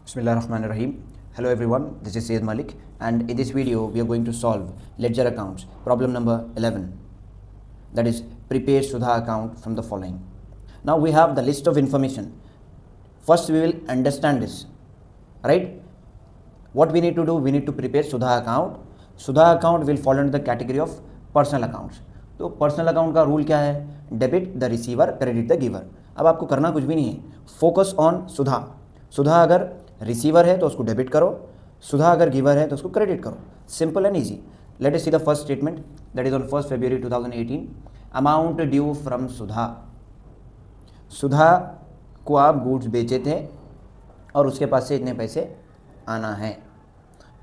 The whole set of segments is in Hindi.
Bismillahirrahmanirrahim. Hello everyone, this is Syed Malik and in this video we are going to solve ledger accounts problem number 11, that is prepare Sudha account from the following. Now we have the list of information. First we will understand this, right? What we need to do, we need to prepare Sudha account. Sudha account will fall under the category of personal accounts. तो पर्सनल अकाउंट का रूल क्या है? Debit the receiver, credit the giver. अब आपको करना कुछ भी नहीं है, फोकस ऑन सुधा. सुधा अगर रिसीवर है तो उसको डेबिट करो, सुधा अगर गिवर है तो उसको क्रेडिट करो. Simple and easy. Let us see the first statement, that is on 1 February 2018. Amount due from Sudha. Sudha को आप गुड्स बेचे थे और उसके पास से इतने पैसे आना है.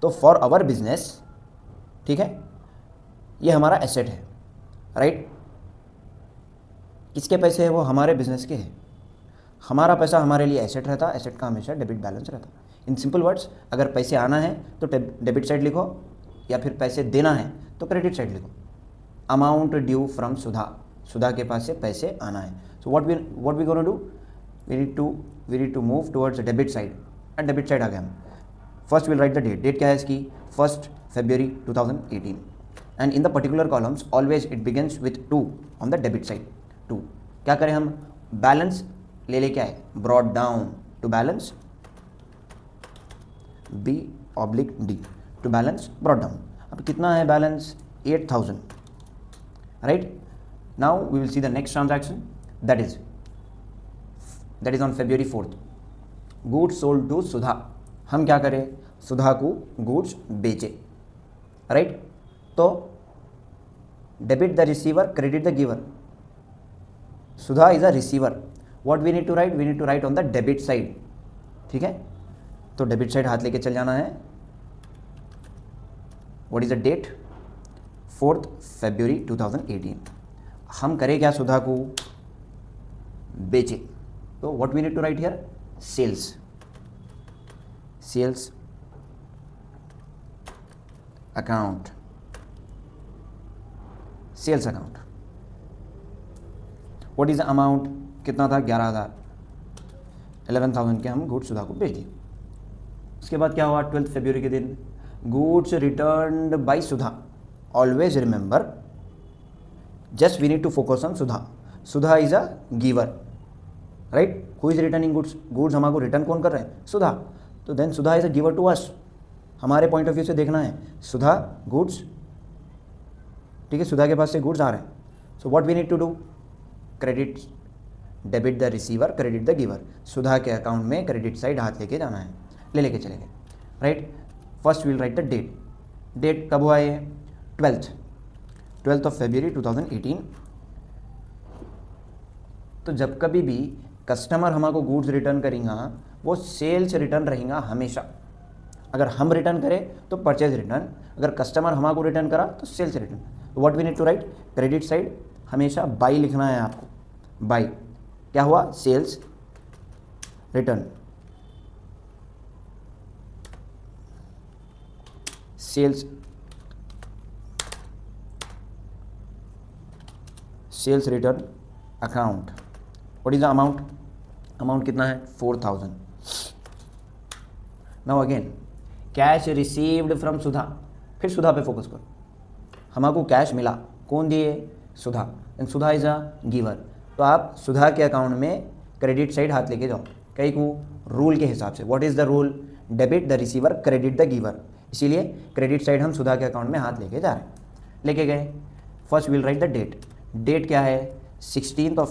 तो फॉर आवर बिजनेस, ठीक है, ये हमारा एसेट है, राइट. किसके पैसे हैं? वो हमारे बिजनेस के हैं. हमारा पैसा हमारे लिए एसेट रहता, एसेट का हमेशा डेबिट बैलेंस रहता. इन सिंपल वर्ड्स, अगर पैसे आना है तो डेबिट साइड लिखो या फिर पैसे देना है तो क्रेडिट साइड लिखो. Amount due from Sudha, Sudha के पास से पैसे आना है. So what we gonna do, we need to move towards debit side. And debit side आ गया हम. First will write the date. Date क्या है इसकी? 1 February 2018. And in the particular columns always it begins with 2 on the debit side. 2 क्या करें हम? बैलेंस ले लेके आए, brought down to balance, B/D to balance brought down. अब कितना है balance? 8000, right. Now we will see the next transaction, that is on February 4th. Goods sold to Sudha. हम क्या करें? सुधा को गुड्स बेचे, राइट. तो debit the receiver, credit the giver. Sudha is a receiver. What we need to write? We need to write on the debit side, ठीक है. तो डेबिट साइड हाथ लेके चल जाना है. What is the date? 4 February 2018. हम करें क्या? सुधा को बेचे. तो what we need to write here? Sales. Sales account, sales account. What is the amount? कितना था? 11,000. 11,000 के हम गुड्स सुधा को बेच दिए. उसके बाद क्या हुआ? 12 February के दिन goods returned by Sudha. Always remember, just we need to focus on Sudha. Sudha is a giver, right. Who is returning goods? Goods हमारे रिटर्न कौन कर रहे हैं? सुधा. तो then Sudha is a giver to us. हमारे पॉइंट ऑफ व्यू से देखना है, सुधा गुड्स, ठीक है, सुधा के पास से गुड्स आ रहे हैं. So what we need to do? Credit, debit the receiver, credit the giver. Sudha के अकाउंट में क्रेडिट साइड हाथ लेके जाना है, ले लेके चलेंगे, right. First will write the date. Date कब हुआ ये? 12th of February 2018. तो जब कभी भी कस्टमर हमको गुड्स रिटर्न करेगा वो सेल्स रिटर्न रहेगा हमेशा. अगर हम रिटर्न करें तो परचेज रिटर्न, अगर कस्टमर हमको रिटर्न करा तो sales return. What we need to write? Credit side हमेशा बाई लिखना है आपको. बाई क्या हुआ? Sales return. Sales return account. What is the amount? Amount कितना है? 4,000. Now again cash received from Sudha. फिर सुधा पे फोकस करो. हमको कैश मिला, कौन दिए? Sudha. And Sudha is a giver. तो आप सुधा के अकाउंट में क्रेडिट साइड हाथ लेके जाओ, कई को रूल के हिसाब से. What is the rule? Debit the receiver, credit the giver. इसीलिए क्रेडिट साइड हम सुधा के अकाउंट में हाथ लेके जा रहे हैं, लेके गए. First will write the date. Date क्या है? 16th of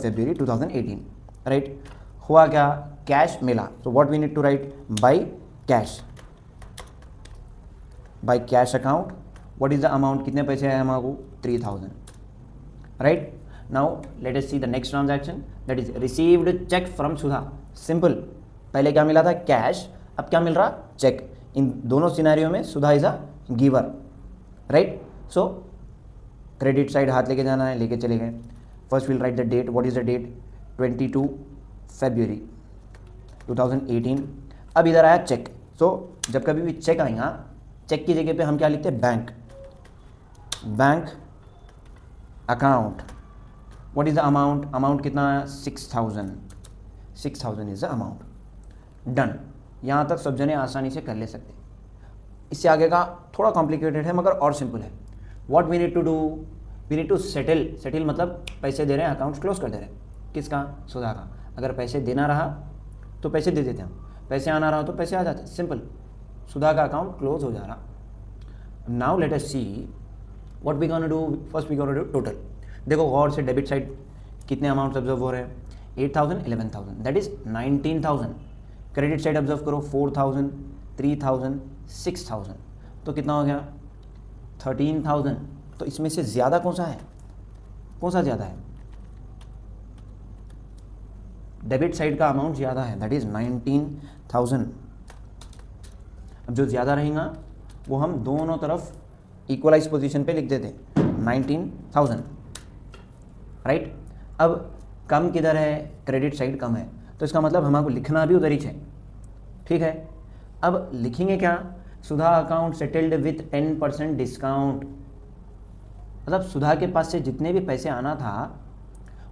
February 2018, right. हुआ क्या? कैश मिला. तो what we need to write? By cash, by cash account. What is the amount? कितने पैसे आए हमको? 3,000, right. Now let us see the next transaction, that is received cheque from Sudha. Simple. पहले क्या मिला था? कैश. अब क्या मिल रहा? चेक. इन दोनों सिनेरियो में Sudha is a giver, right. So credit side हाथ लेके जाना है, लेके चले गए. First will write the date. What is the date? 22 February 2018. अब इधर आया चेक. सो जब कभी भी चेक आएगा, चेक की जगह पे हम क्या लिखते हैं? Bank. Bank account. What is the amount? Amount कितना है? 6,000. 6,000 इज द अमाउंट. डन। यहाँ तक सब जने आसानी से कर ले सकते। इससे आगे का थोड़ा कॉम्प्लिकेटेड है मगर और सिंपल है। What we need to do, we need to settle मतलब पैसे दे रहे हैं, अकाउंट क्लोज कर दे रहे हैं। किसका? सुधा का। अगर पैसे देना रहा तो पैसे दे देते हैं, पैसे आना रहा तो पैसे आ जाते, सिंपल। सुधा का अकाउंट क्लोज हो जा रहा। Now let us see what we gonna do. First we gonna do total. देखो गौर से, डेबिट साइड कितने अमाउंट्स ऑब्जर्व हो रहे हैं? 8,000, 11,000, that is 19,000। Credit side observe करो, 4,000, 3,000, 6,000, तो कितना हो गया? 13,000। तो इसमें से ज़्यादा कौन सा है? कौन सा ज़्यादा है? डेबिट साइड का अमाउंट ज़्यादा है, दैट इज़ 19,000। अब जो ज़्यादा रहेगा वो हम दोनों तरफ इक्वलाइज पोजीशन पे लिख देते, 19,000, राइट। अब कम किधर है? क्रेडिट साइड कम है, तो इसका मतलब हमारे को लिखना भी उधर ही चाहिए, ठीक है। अब लिखेंगे क्या? सुधा अकाउंट सेटल्ड विथ 10% डिस्काउंट। मतलब सुधा के पास से जितने भी पैसे आना था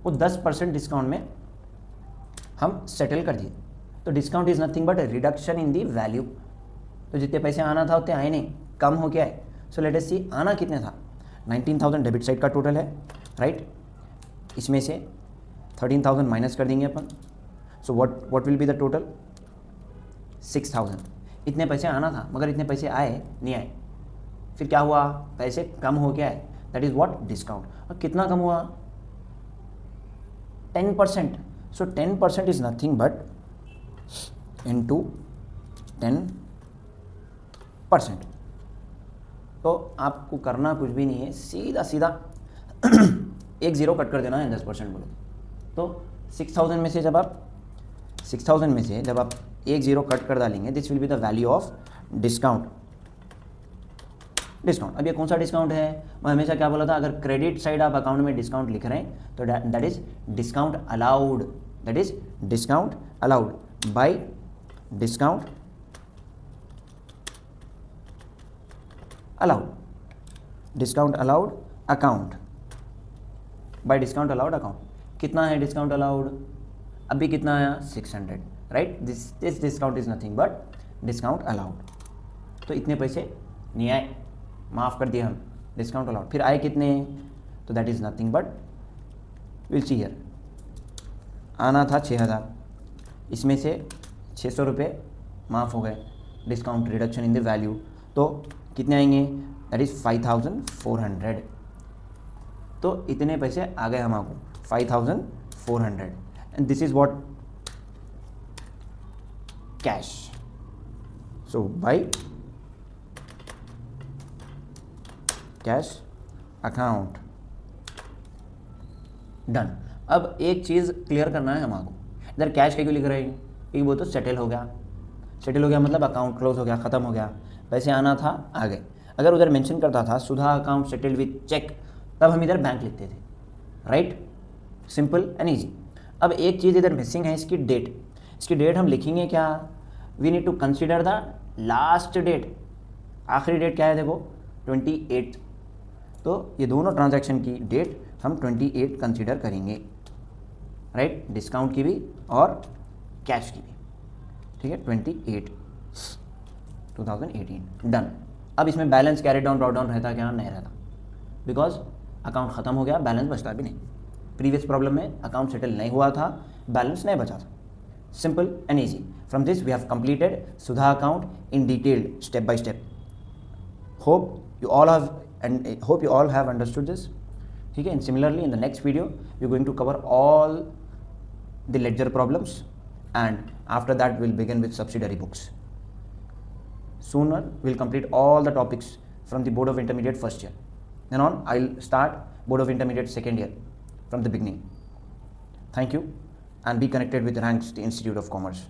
वो 10% डिस्काउंट में हम सेटल कर दिए। तो discount is nothing but reduction in the value. तो जितने पैसे आना था उतने आए नहीं, कम हो गया है। सो लेट अस सी आना कितने था? 19,000 डेबिट साइड का टोटल है, राइट। इसमें से 13,000 माइनस कर देंगे अपन। So what will be the total? 6,000। इतने पैसे आना था मगर इतने पैसे आए नहीं आए। फिर क्या हुआ? पैसे कम हो गया है, दैट इज़ व्हाट? डिस्काउंट। और कितना कम हुआ? 10%। सो 10% इज़ नथिंग बट इनटू 10%। तो आपको करना कुछ भी नहीं है, सीधा सीधा एक ज़ीरो कट कर देना है 10% बोले तो 6,000 में से जब आप एक ज़ीरो कट कर डालेंगे, this will be the value of discount. अब ये कौन सा डिस्काउंट है? मैं हमेशा क्या बोला था, अगर क्रेडिट साइड आप अकाउंट में डिस्काउंट लिख रहे हैं तो that is discount allowed, that is discount allowed by discount allowed, discount allowed account, bye discount allowed account. कितना है डिस्काउंट अलाउड? अभी कितना आया? 600, right. This discount is nothing but discount allowed. तो इतने पैसे नहीं आए, माफ़ कर दिया हम, डिस्काउंट अलाउड। फिर आए कितने? तो that is nothing but will see here, आना था 6,000, इसमें से 600 रुपये माफ़ हो गए, discount reduction in the value. तो कितने आएंगे? That is 5,400। तो इतने पैसे आ गए हमारे 5,400 and this is what? Cash. So bye cash account, done. अब एक चीज़ क्लियर करना है हमारे को, इधर कैश क्यों लिख रहे हैं? क्योंकि वो तो सेटल हो गया मतलब अकाउंट क्लोज हो गया, ख़त्म हो गया, पैसे आना था आ गए। अगर उधर मेंशन करता था सुधा अकाउंट सेटल्ड विथ चेक, तब हम इधर बैंक लिखते थे, राइट। Simple and easy. अब एक चीज़ इधर मिसिंग है, इसकी डेट हम लिखेंगे क्या? We need to consider the last date. आखिरी डेट क्या है? देखो 28। तो ये दोनों ट्रांजैक्शन की डेट हम 28 कंसिडर करेंगे, राइट। डिस्काउंट की भी और कैश की भी, ठीक है। 28 2018, डन। अब इसमें balance carry down draw down रहता क्या? नहीं रहता, बिकॉज अकाउंट ख़त्म हो गया, बैलेंस बचता भी नहीं। प्रीवियस प्रॉब्लम में अकाउंट सेटल नहीं हुआ था, बैलेंस नहीं बचा था। Simple and easy. From this we have completed Sudha account in detailed, step by step. Hope you all have understood this, ठीक है। And similarly in the next video we're going to cover all the ledger problems and after that we'll begin with subsidiary books. Sooner we'll complete all the topics from the Board of Intermediate first year, then on I'll start Board of Intermediate second year from the beginning. Thank you and be connected with Ranks, the Institute of Commerce.